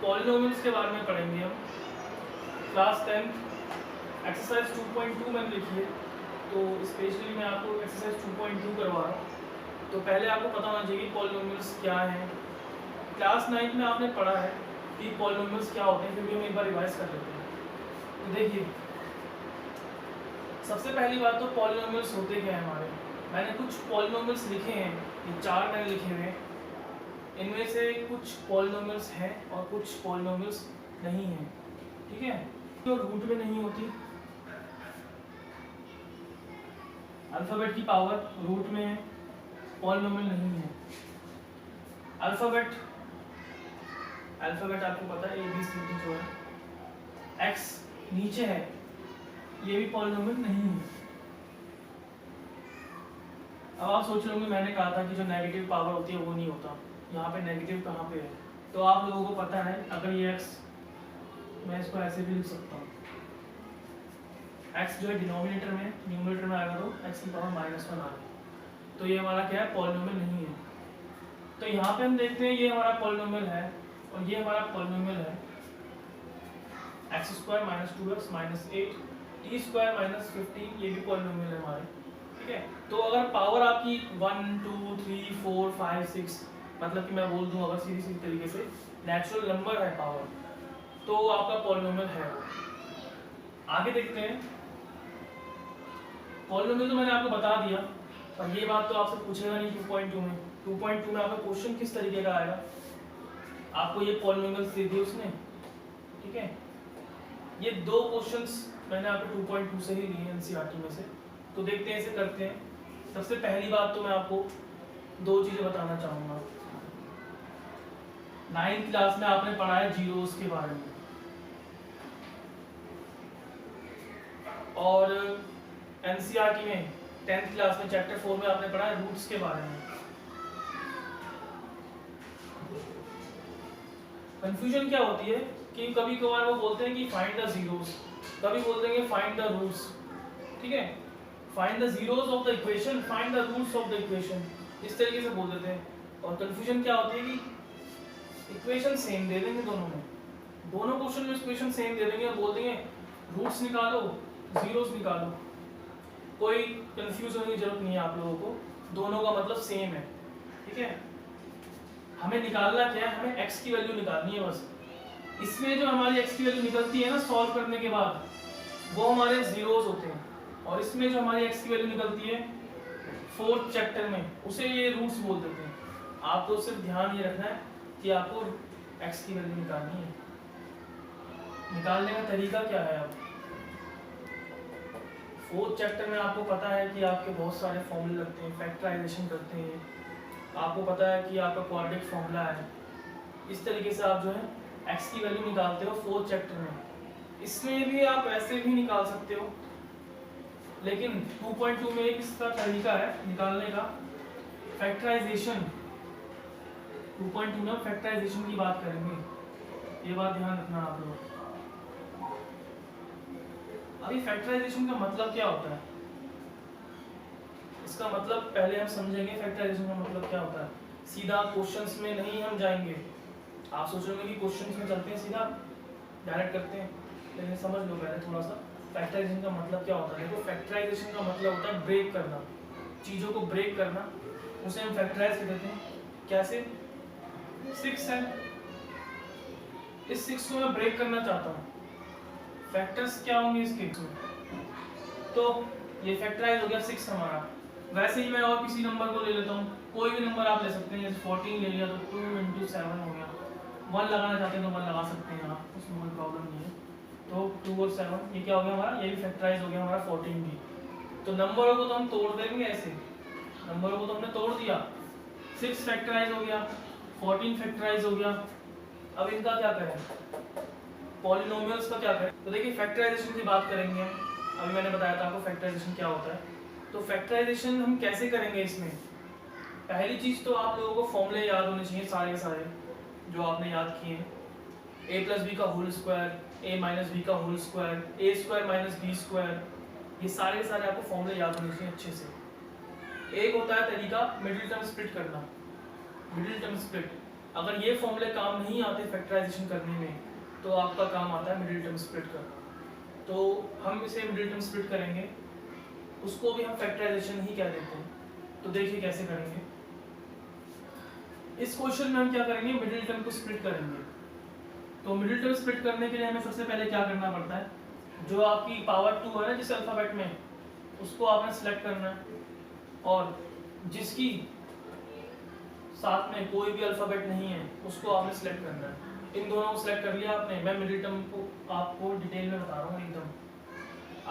Polynomials के बारे में पढ़ेंगे हम। क्लास 10 एक्सरसाइज 2.2 मैंने लिखी है, तो स्पेशली मैं आपको एक्सरसाइज 2.2 करवा रहा हूँ। तो पहले आपको पता होना चाहिए पॉलिनोमियल्स क्या हैं। क्लास 9 में आपने पढ़ा है कि पॉलिनोमियल्स क्या होते हैं, फिर भी हम एक बार रिवाइज कर लेते हैं। तो देखिए, सबसे पहली बात तो पॉलिनोमियल्स होते क्या हैं हमारे। मैंने कुछ पॉलिनोमियल्स लिखे हैं, ये 4 मैंने लिखे हुए हैं। इनमें से कुछ पॉलिनोमियल्स हैं और कुछ पॉलिनोमियल्स नहीं हैं, ठीक है। जो रूट में नहीं होती, अल्फाबेट की पावर रूट में है, पॉलिनोमियल नहीं है। अल्फाबेट आपको पता है ABCD जो है, x नीचे है, ये भी पॉलिनोमियल नहीं है। अब आप सोच रहे होंगे मैंने कहा था कि जो नेगेटिव पावर होती है वो नहीं होता, यहाँ पे नेगेटिव कहाँ पे है। तो आप लोगों को पता है, अगर ये x, मैं इसको ऐसे भी लिख सकता हूँ, x जो है डिनोमिनेटर में, न्यूमरेटर में आएगा तो x की पावर -1 आ गई। तो ये हमारा क्या है, पॉलिनोमियल नहीं है। तो यहाँ पे हम देखते हैं ये हमारा पॉलिनोमियल है और ये हमारा पॉलिनोमियल है x² - 2x - 8 t² - 15, ये भी पॉलिनोमियल है हमारे, ठीक है। तो अगर पावर आपकी 1 2 3 4 5 6, मतलब कि मैं बोल दूं अगर सीधी तरीके से नेचुरल नंबर है पावर, तो आपका पॉलिनोमियल है वो। आगे देखते हैं, पॉलिनोमियल तो मैंने आपको बता दिया, और ये बात तो आपसे पूछेगा नहीं 2.2 में। 2.2 में आपका क्वेश्चन किस तरीके का आएगा, आपको ये पॉलिनोमियल्स दे दिए उसने, ठीक है। ये 2 क्वेश्चंस मैंने आपको 2.2 से ही लिए एनसीईआरटी में से। तो देखते हैं, इसे करते हैं। सबसे पहली बात तो मैं आपको 2 चीजें बताना चाहूंगा। 9th क्लास में आपने पढ़ा है जीरोस के बारे में, और एनसीईआरटी में 10th क्लास में चैप्टर 4 में आपने पढ़ा है रूट्स के बारे में। कंफ्यूजन क्या होती है कि कभी कभार वो बोलते हैं कि फाइंड द जीरोस, कभी बोलते हैं कि फाइंड द रूट्स, ठीक है। Find the zeros of the equation, find the roots of the equation, इस तरीके से बोल देते हैं। और कंफ्यूजन क्या होती है कि इक्वेशन सेम दे देंगे दोनों में, दोनों क्वेश्चन में इक्वेशन सेम दे देंगे और बोल देंगे रूट्स निकालो, जीरोस निकालो। कोई कंफ्यूज होने की जरूरत नहीं है आप लोगों को, दोनों का मतलब सेम है, ठीक है। हमें निकालना क्या है, हमें x की वैल्यू निकालनी है बस। इसमें जो हमारी x की वैल्यू निकलती है ना सॉल्व करने के बाद, वो हमारे जीरोस होते हैं। और इसमें जो हमारी x की वैल्यू निकलती है 4th चैप्टर में, उसे ये रूट्स बोल देते हैं। आपको सिर्फ ध्यान ये रखना है कि आपको x की वैल्यू निकालनी है। निकालने का तरीका क्या है, अब 4th चैप्टर में आपको पता है कि आपके बहुत सारे फॉर्मूले लगते हैं, फैक्टराइजेशन करते हैं, आपको पता है कि आपका क्वाड्रेटिक फॉर्मूला है। इस तरीके से आप जो है x की वैल्यू निकालते हो 4th चैप्टर में। इसमें भी आप ऐसे भी निकाल सकते हो, लेकिन 2.2 में एक इसका तरीका है निकालने का, फैक्टराइजेशन। 2.2 में फैक्टराइजेशन की बात करेंगे, ये बात ध्यान रखना आप लोग। अभी फैक्टराइजेशन का मतलब क्या होता है, इसका मतलब पहले हम समझेंगे फैक्टराइजेशन का मतलब क्या होता है। सीधा क्वेश्चंस में नहीं हम जाएंगे, आप सोचोगे कि क्वेश्चंस में चलते हैं सीधा डायरेक्ट करते हैं, लेकिन समझ लो पहले थोड़ा सा फैक्टराइजेशन का मतलब क्या होता है। देखो, फैक्टराइजेशन का मतलब होता है ब्रेक करना, चीज़ों को ब्रेक करना, उसे हम फैक्टराइज कर देते हैं। कैसे, 6 है, इस 6 को मैं ब्रेक करना चाहता हूँ, फैक्टर्स क्या होंगे इसके, तो ये फैक्टराइज हो गया 6 हमारा। वैसे ही मैं और किसी नंबर को ले लेता हूँ, कोई भी नंबर आप ले सकते हैं, जैसे 14 ले लिया तो 2 × 7 हो गया। 1 लगाना चाहते हैं तो 1 लगा सकते हैं आप, उसमें कोई प्रॉब्लम नहीं है। तो 2 और 7 ये क्या हो गया हमारा, ये भी फैक्टराइज हो गया हमारा 14 भी। तो नंबरों को तो हम तोड़ देंगे ऐसे, नंबरों को तो हमने तोड़ दिया, 6 फैक्टराइज हो गया, 14 फैक्टराइज हो गया। अब इनका क्या करें, पॉलिनोमियल्स का क्या करें। तो देखिए, फैक्टराइजेशन की बात करेंगे हम। अभी मैंने बताया था आपको फैक्टराइजेशन क्या होता है। तो फैक्टराइजेशन हम कैसे करेंगे इसमें, पहली चीज तो आप लोगों को फॉर्मूले याद होने चाहिए सारे के सारे जो आपने याद किए हैं। a + b का होल स्क्वायर, a - b का होल स्क्वायर, a² - b², ये सारे के सारे आपको फॉर्मूले याद होने चाहिए अच्छे से। एक होता है तरीका मिडिल टर्म स्प्लिट करना, मिडिल टर्म स्प्लिट। अगर ये फॉर्मूले काम नहीं आते फैक्टराइजेशन करने में तो आपका काम आता है मिडिल टर्म स्प्लिट का। तो हम इसे मिडिल टर्म स्प्लिट करेंगे, उसको भी हम फैक्टराइजेशन ही कह देते हैं। तो देखिए कैसे करेंगे। इस क्वेश्चन में हम क्या करेंगे, मिडिल टर्म को स्प्लिट करेंगे। तो मिडिल टर्म स्प्लिट करने के लिए हमें सबसे पहले क्या करना पड़ता है, जो आपकी पावर 2 है ना जिस अल्फाबेट में, उसको आपने सेलेक्ट करना है, और जिसकी साथ में कोई भी अल्फाबेट नहीं है उसको आपने सेलेक्ट करना है। इन दोनों को सिलेक्ट कर लिया आपने। मैं मिडिल टर्म को आपको डिटेल में बता रहा हूँ एकदम।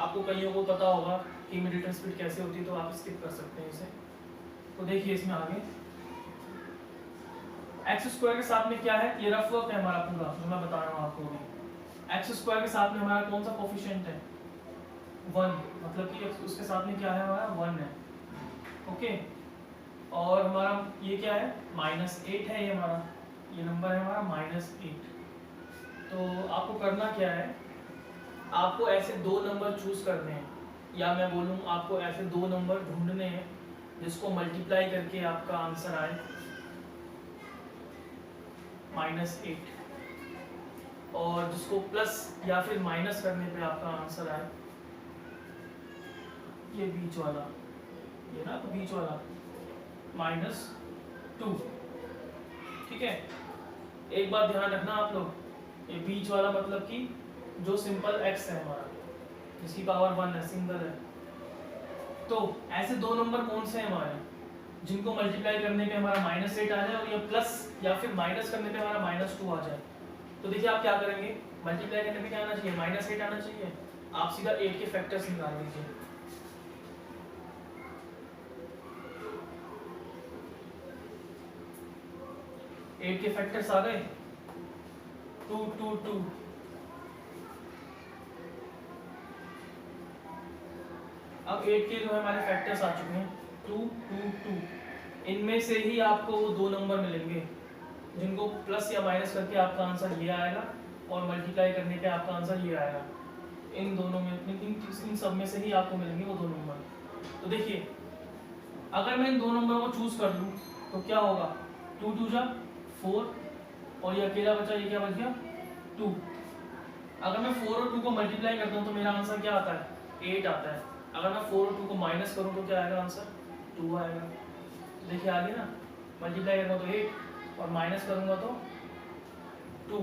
आपको कईयों को पता होगा कि मिडिल टर्म स्प्लिट कैसे होती है, तो आप स्किप कर सकते हैं इसे। तो देखिए इसमें आगे एक्स स्क्वायर के साथ में क्या है, ये रफ वर्क है हमारा पूरा जो मैं बता रहा हूँ आपको अभी। एक्स स्क्वायर के साथ में हमारा कौन सा कोफिशिएंट है, 1, मतलब कि उसके साथ में क्या है हमारा 1 है, ओके। और हमारा ये क्या है, -8 है, ये हमारा ये नंबर है हमारा -8। तो आपको करना क्या है, आपको ऐसे 2 नंबर चूज करने हैं, या मैं बोलूँ आपको ऐसे 2 नंबर ढूंढने हैं जिसको मल्टीप्लाई करके आपका आंसर आए -8, और जिसको प्लस या फिर माइनस करने पे आपका आंसर आए ये बीच वाला, ये ना तो बीच वाला -2। ठीक है, एक बात ध्यान रखना आप लोग, ये बीच वाला मतलब कि जो सिंपल x है हमारा, जिसकी पावर 1 है, सिंगल है। तो ऐसे 2 नंबर कौन से हैं हमारे, जिनको मल्टीप्लाई करने पे हमारा -8 आ जाए और ये प्लस या फिर माइनस करने पे हमारा -2 आ जाए। तो देखिए आप क्या करेंगे, मल्टीप्लाई करने पे क्या आना चाहिए, -8 आना चाहिए। आप सीधा 8 के फैक्टर्स निकाल लीजिए। एट के फैक्टर्स आ गए, 2 2 2। अब 8 के जो है हमारे फैक्टर्स आ चुके हैं 2 2 2। इनमें से ही आपको वो 2 नंबर मिलेंगे जिनको प्लस या माइनस करके आपका आंसर ये आएगा, और मल्टीप्लाई करने पे आपका आंसर ये आएगा। इन दोनों में इन सब में से ही आपको मिलेंगे वो 2 नंबर। तो देखिए अगर मैं इन 2 नंबरों को चूज कर लूँ तो क्या होगा, 2 2 जा 4, और ये अकेला बचा, ये क्या बच गया 2। अगर मैं 4 और 2 को मल्टीप्लाई करता हूँ तो मेरा आंसर क्या आता है, 8 आता है। अगर मैं 4 और 2 को माइनस करूँ तो क्या आएगा आंसर, 2 आएगा। देखिए आगे ना, मल्टीप्लाई करूँगा तो 8 और माइनस करूँगा तो 2।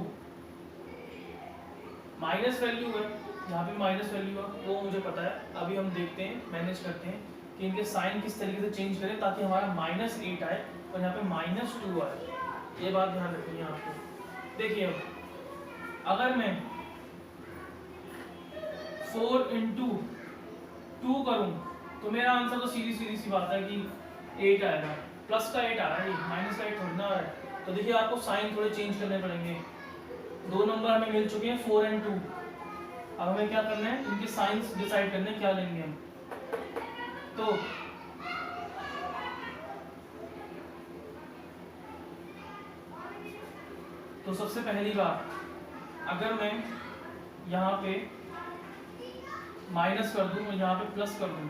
माइनस वैल्यू है यहाँ पे, माइनस वैल्यू है वो मुझे पता है। अभी हम देखते हैं, मैनेज करते हैं कि इनके साइन किस तरीके से चेंज करें ताकि हमारा -8 आए और यहाँ पे -2 आए। ये बात ध्यान रखनी है आपको। देखिए अब अगर मैं 4 × 2 करूं तो मेरा आंसर तो सीधी सी बात है कि 8 आएगा। प्लस का 8 आ रहा है, माइनस का 8 थोड़ा ना आ रहा है। तो देखिए आपको साइन थोड़े चेंज करने पड़ेंगे। 2 नंबर हमें मिल चुके हैं 4 और 2। अब हमें क्या करना है, इनके साइंस डिसाइड करने क्या लेंगे हम। तो सबसे पहली बात, अगर मैं यहाँ पे माइनस कर दूं और यहाँ पे प्लस कर दूं,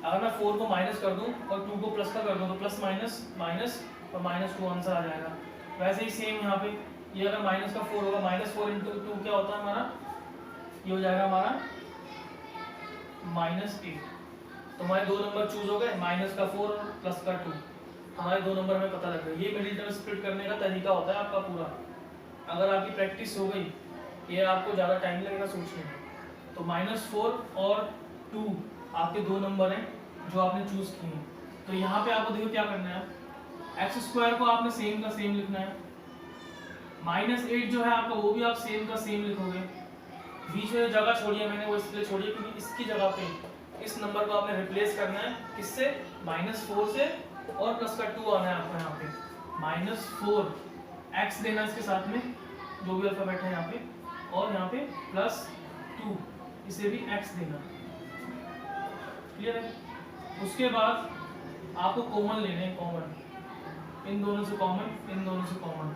अगर मैं 4 को माइनस कर दूं और 2 को प्लस का कर दूं तो प्लस माइनस माइनस और -2 आंसर आ जाएगा। वैसे ही सेम यहाँ पे, ये अगर माइनस का 4 होगा, -4 × 2 क्या होता है हमारा, ये हो जाएगा हमारा -8। तो हमारे 2 नंबर चूज हो गए, माइनस का 4 और प्लस का 2। हमारे 2 नंबर हमें पता लग गए। ये मिडिल टर्म स्प्लिट करने का तरीका होता है आपका पूरा। अगर आपकी प्रैक्टिस हो गई, ये आपको ज़्यादा टाइम लगेगा सोचने में। तो -4 और 2 आपके 2 नंबर हैं जो आपने चूज किए हैं। तो यहाँ पे आपको देखो क्या करना है, x² को आपने सेम का सेम लिखना है। -8 जो है आपका, वो भी आप सेम का सेम लिखोगे। बीच में जगह छोड़ी है मैंने वो इसलिए छोड़ी है क्योंकि इसकी जगह पे इस नंबर को आपने रिप्लेस करना है किससे, -4 से, और प्लस का 2 आना है आपको यहाँ पे। -4 x देना इसके साथ में, जो भी अल्फाबेट है यहाँ पे, और यहाँ पे +2 इसे भी x देना। क्लियर है। उसके बाद आपको कॉमन लेने हैं, कॉमन, इन दोनों से कॉमन, इन दोनों से कॉमन।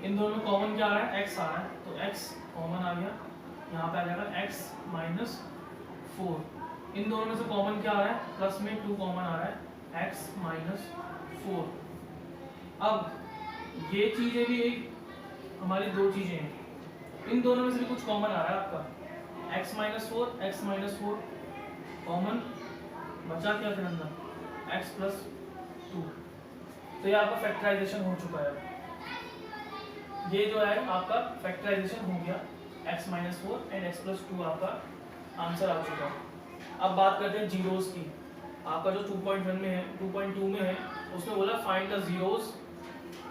इन दोनों में कॉमन क्या आ रहा है, x आ रहा है, तो x कॉमन आ गया। यहाँ पे आ जाएगा x - 4। इन दोनों में से कॉमन क्या आ रहा है, प्लस में 2 कॉमन आ रहा है, x - 4। अब ये चीजें भी एक हमारी दो चीजें हैं, इन दोनों में से भी कुछ कॉमन आ रहा है आपका, x माइनस फोर कॉमन, बचा क्या फिर अंदर x प्लस 2। तो ये आपका फैक्टराइजेशन हो चुका है। ये जो है आपका फैक्टराइजेशन हो गया, x minus 4 and x plus 2 आपका आंसर आ चुका है। अब बात करते हैं जीरोस की। आपका जो 2.1 में है, 2.2 में है, उसमें बोला find the zeros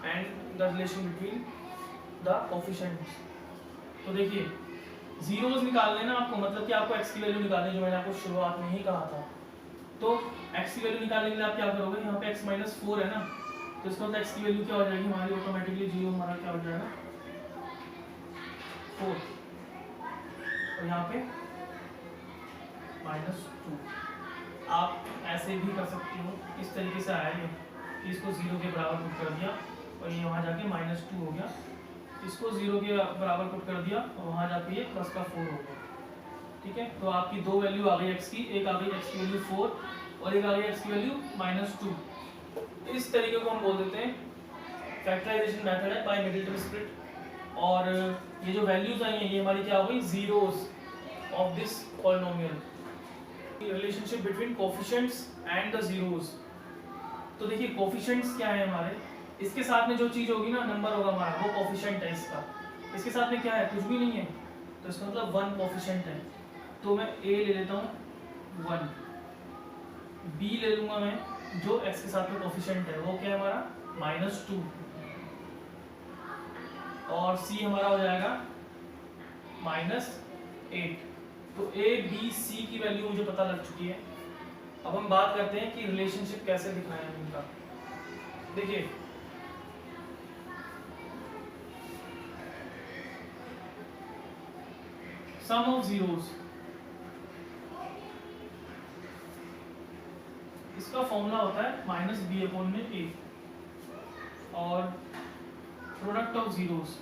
and the relation between the coefficients. तो देखिए जीरोस निकालने ना आपको, मतलब कि आपको x की वैल्यू निकालनी, जो मैंने आपको शुरुआत में ही कहा था। तो x की वैल्यू निकालने के लिए आप क्या करोगे, यहाँ पे x माइनस 4 है ना, तो इसका मतलब x की वैल्यू क्या हो जाएगी हमारी, ऑटोमेटिकली जीरो हमारा क्या हो जाएगा 4, और यहाँ पे -2। आप ऐसे भी कर सकते हो, इस तरीके से आया ये कि इसको 0 के बराबर पुट कर दिया और ये वहाँ जाके -2 हो गया, इसको 0 के बराबर पुट कर दिया और वहाँ जाके ये प्लस का 4 हो गया। ठीक है, तो आपकी दो वैल्यू आ गई x की, एक आ गई x की वैल्यू 4 और एक आ गई x की वैल्यू -2। इस तरीके को हम बोल देते हैं फैक्टराइजेशन मेथड है बाय मिडिल टर्म स्प्लिट। और ये जो वैल्यूज आई हैं ये हमारी क्या हो गई, zeros of this polynomial, relationship between coefficients and the zeros. तो देखिए कोफिशिएंट्स क्या है हमारे, इसके साथ में जो चीज होगी ना, नंबर होगा हमारा, वो कोफिशिएंट है इसका। इसके साथ में क्या है, कुछ भी नहीं है, तो इसका मतलब 1 कोफिशिएंट है। तो मैं a ले लेता हूँ 1, b ले लूंगा मैं जो x के साथ में कोफिशिएंट है, वो क्या है हमारा -2, और c हमारा हो जाएगा -8। तो a b c की वैल्यू मुझे पता लग चुकी है। अब हम बात करते हैं कि रिलेशनशिप कैसे दिखाएं हम इनका। देखिए सम ऑफ जीरोस, इसका फॉर्मूला होता है -b/a, और प्रोडक्ट ऑफ जीरोस,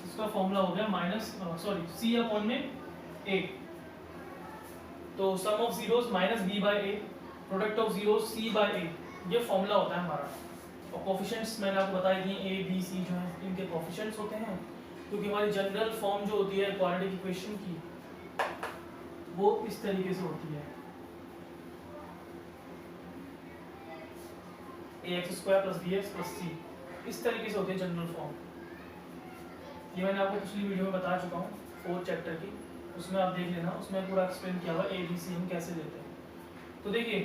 इसका फॉर्मूला हो गया c/a। तो sum of zeros -b/a, product of zeros c/a, ये फॉर्मूला होता है हमारा। और कोफिशिएंट्स मैंने आपको बताया कि a b c जो है इनके कोफिशिएंट्स होते हैं, क्योंकि हमारी जनरल फॉर्म जो होती है क्वाड्रेटिक इक्वेशन की, वो इस तरीके से होती है, ax² + bx + c, इस तरीके से होती है जनरल फॉर्म। ये मैंने आपको पिछली वीडियो में बता चुका हूँ 4th चैप्टर की, उसमें आप देख लेना, उसमें पूरा एक्सप्लेन किया हुआ a b c हम कैसे लेते हैं। तो देखिए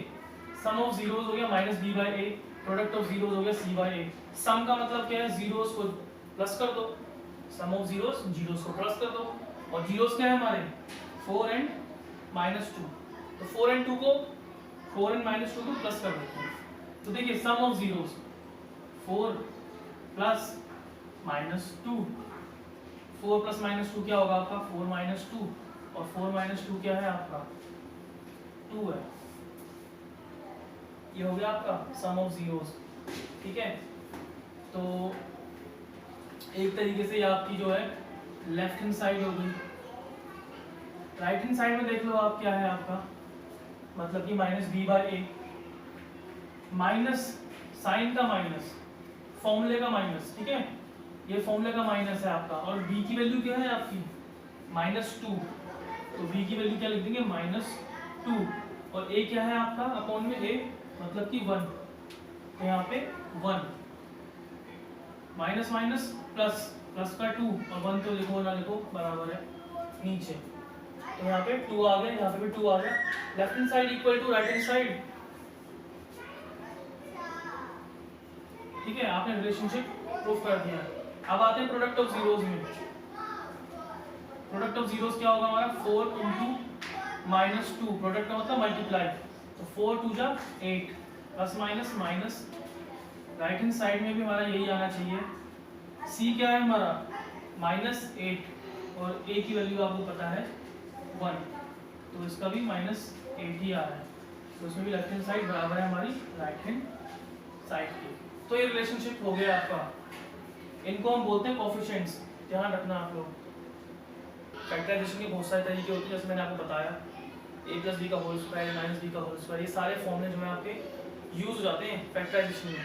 सम ऑफ जीरोस हो गया -b/a, प्रोडक्ट ऑफ जीरोस हो गया c/a। सम का मतलब क्या है, जीरोस को प्लस कर दो, सम ऑफ जीरोस, जीरोस को प्लस कर दो, और जीरोस क्या है हमारे 4 एंड -2, तो 4 एंड -2 को प्लस कर देते हैं। तो देखिए sum of zeros 4 plus -2, 4 plus -2 क्या होगा आपका 4 -2, और 4 - 2 क्या है आपका 2 है। ये हो गया आपका सम ऑफ जीरोस। ठीक है, तो एक तरीके से ये आपकी जो है लेफ्ट हैंड साइड हो गई। राइट हैंड साइड में देख लो आप क्या है आपका, मतलब कि -b/a, माइनस साइन का माइनस, फॉर्मूले का माइनस। ठीक है, ये फॉर्मूले का माइनस है आपका, और b की वैल्यू क्या है आपकी -2, तो b की वैल्यू क्या लिख देंगे -2, और a क्या है आपका अपॉन में a, मतलब कि 1, तो यहाँ पे 1, माइनस माइनस प्लस, प्लस का 2, और 1 तो लिखो ना लिखो बराबर है नीचे, तो यहाँ पे 2 आ गया, यहाँ पे भी 2 आ गया। Left hand side equal to right hand side. ठीक है, आपने रिलेशनशिप प्रूफ कर दिया। अब आते हैं प्रोडक्ट ऑफ जीरोस में। प्रोडक्ट ऑफ जीरोस क्या होगा हमारा 4 × -2, प्रोडक्ट का मतलब मल्टीप्लाई, तो 4 × 2 = 8, plus minus minus, right hand side में भी हमारा यही आना चाहिए। c क्या है हमारा -8, और a की वैल्यू आपको पता है 1, तो इसका भी -8 ही आ रहा है, तो इसमें भी लेफ्ट हैंड साइड बराबर है हमारी राइट हैंड साइड की। तो ये रिलेशनशिप हो गया आपका। इनको हम बोलते हैं कोफिशिएंट्स, ध्यान रखना आप लोग। फैक्टराइजेशन के बहुत सारे तरीके होते हैं जैसे मैंने आपको बताया। ए प्लस बी का होल स्क्वायर माइनस बी का होल स्क्वायर, ये सारे फॉर्मूले जो है आपके यूज हो जाते हैं फैक्टराइजेशन में।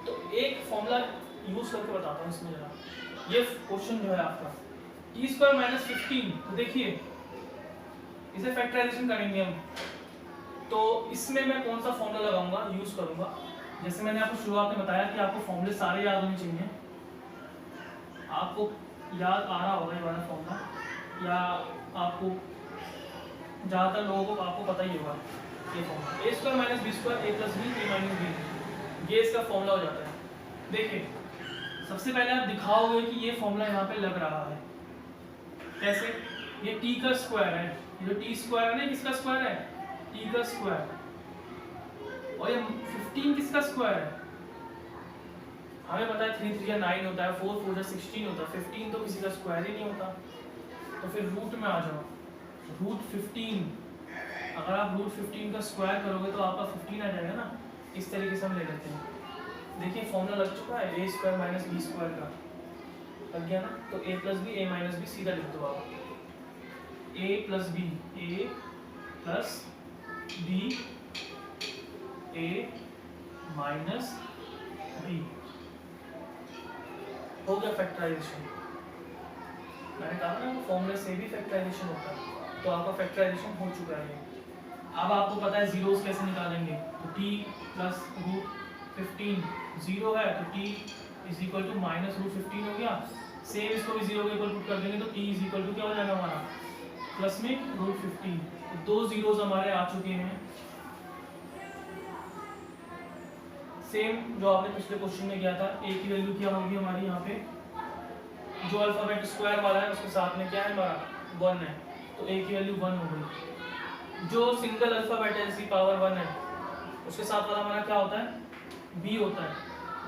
तो एक फॉर्मूला यूज करके बताता हूँ इसमें जरा। ये क्वेश्चन जो है आपका टी स्क्वायर माइनस 15, तो देखिए इसे फैक्टराइजेशन करेंगे हम, तो इसमें मैं कौन सा फॉर्मूला लगाऊंगा, यूज करूंगा। जैसे मैंने आपको शुरुआत में बताया कि आपको फॉर्मूले सारे याद होने चाहिए। आपको याद आ रहा होगा ये वाला फॉर्मूला, या आपको ज़्यादातर लोगों को आपको पता ही होगा ये फॉर्मूला। ए स्क्वायर माइनस बी स्क्वायर ए प्लस बी ए माइनस बी, ये इसका फॉर्मूला हो जाता है। देखिए सबसे पहले आप दिखाओगे कि ये फॉर्मूला यहाँ पे लग रहा है कैसे, ये टी का स्क्वायर है, ये टी स्क्वायर है ना, किसका स्क्वायर है, टी का स्क्वायर, और ये 15 किसका स्क्वायर है, हमें पता है 3 3 9 होता है, 4 4 16 होता है, 15 तो किसी का स्क्वायर ही नहीं होता। तो फिर रूट में आ जाओ, रूट 15, अगर आप रूट 15 का स्क्वायर करोगे तो आपका 15 आ जाएगा ना। इस तरीके से हम ले लेते हैं। देखिए फॉर्मूला लग चुका है, ए स्क्वायर माइनस बी स्क्वायर का लग गया ना, तो ए प्लस बी ए माइनस बी सीधा लिख दो आप, ए प्लस बी ए प्लस बी ए माइनस बी, हो गया फैक्टराइजेशन। मैंने कहा ना फॉर्मूले से भी फैक्टराइजेशन होता है, तो आपका फैक्टराइजेशन हो चुका है। अब आपको पता है जीरोस कैसे निकालेंगे, तो t प्लस रूट 15 जीरो है तो t is equal to minus root 15 हो गया। सेम इसको भी जीरो के इक्वल पुट कर देंगे तो t इज इक्वल टू क्या हो जाएगा हमारा, प्लस में रूट 15। तो दो जीरोस हमारे आ चुके हैं। सेम जो आपने पिछले क्वेश्चन में किया था, a की वैल्यू क्या होगी हमारी यहाँ पे, जो अल्फाबेट स्क्वायर वाला है उसके साथ में क्या है हमारा 1 है, तो a की वैल्यू 1 हो गई। जो सिंगल अल्फाबेट है जैसे पावर 1 है उसके साथ वाला हमारा क्या होता है, b होता है,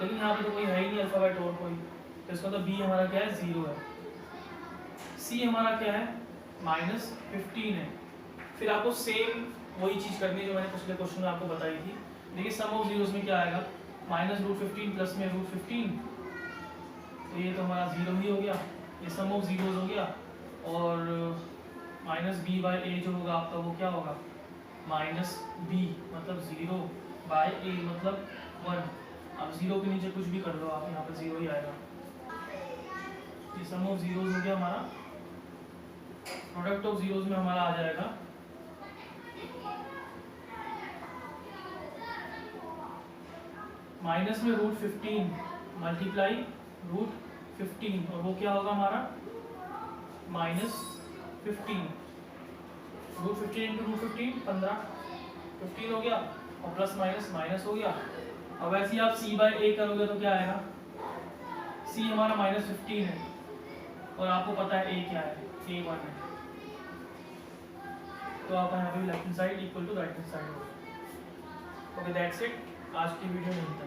लेकिन यहाँ पे तो कोई है ही नहीं अल्फाबेट और कोई, तो इसका तो b हमारा क्या है 0 है। c हमारा क्या है माइनस 15 है। फिर आपको सेम वही चीज़ करनी है जो मैंने पिछले क्वेश्चन में आपको बताई थी। देखिए सम ऑफ जीरोस में क्या आएगा, माइनस रूट 15 प्लस में रूट 15, तो ये तो हमारा 0 ही हो गया, ये सम ऑफ जीरोस हो गया। और माइनस बी बाई ए जो होगा आपका वो क्या होगा, माइनस बी मतलब 0 बाय ए मतलब 1। अब 0 के नीचे कुछ भी कर लो आप, यहाँ पर 0 ही आएगा। ये सम ऑफ जीरोस हो गया हमारा, प्रोडक्ट ऑफ जीरोस में हमारा आ जाएगा माइनस में रूट 15 मल्टीप्लाई रूट 15, और वो क्या होगा हमारा माइनस 15, रूट 15 इंटू रूट 15 15 हो गया, और प्लस माइनस माइनस हो गया। अब ऐसे ही आप c बाई ए करोगे तो क्या आएगा, c हमारा माइनस 15 है और आपको पता है a क्या है, a 1 है, तो आपका यहाँ पे left hand side equal to right hand side होगा। ओके दैट्स इट, आज की वीडियो में इतना।